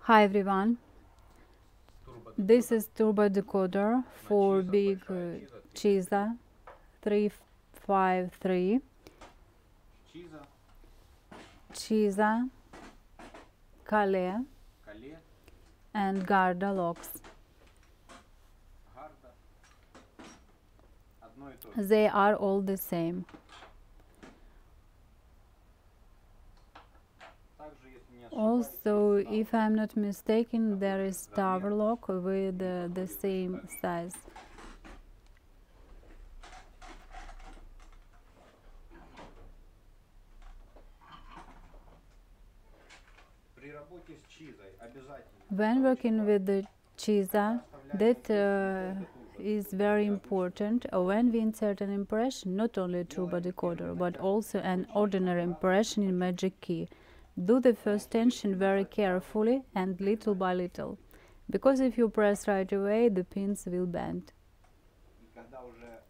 Hi everyone, this is turbodecoder for big CISA 353, CISA, Kale and Garda locks. They are all the same. Also, if I'm not mistaken, there is tower lock with the same size. When working with the CISA, that is very important when we insert an impression, not only a turbodecoder, but also an ordinary impression in magic key. Do the first tension very carefully and little by little, because if you press right away, the pins will bend.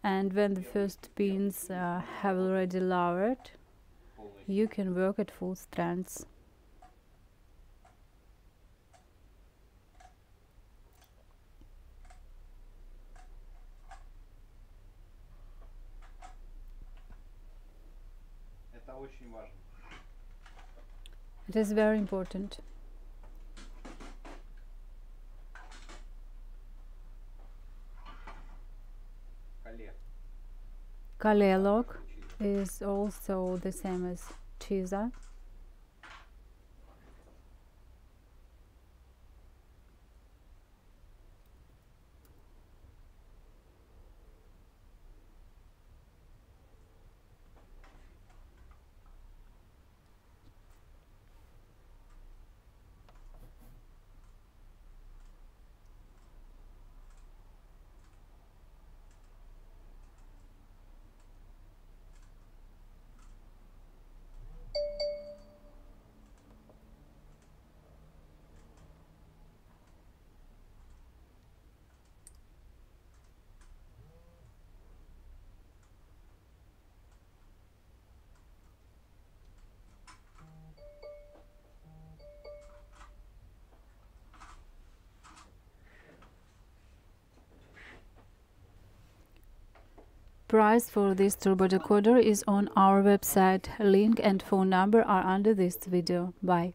And when the first pins have already lowered, you can work at full strength. It is very important. Kale lock is also the same as CISA. Price for this turbodecoder is on our website. Link and phone number are under this video. Bye.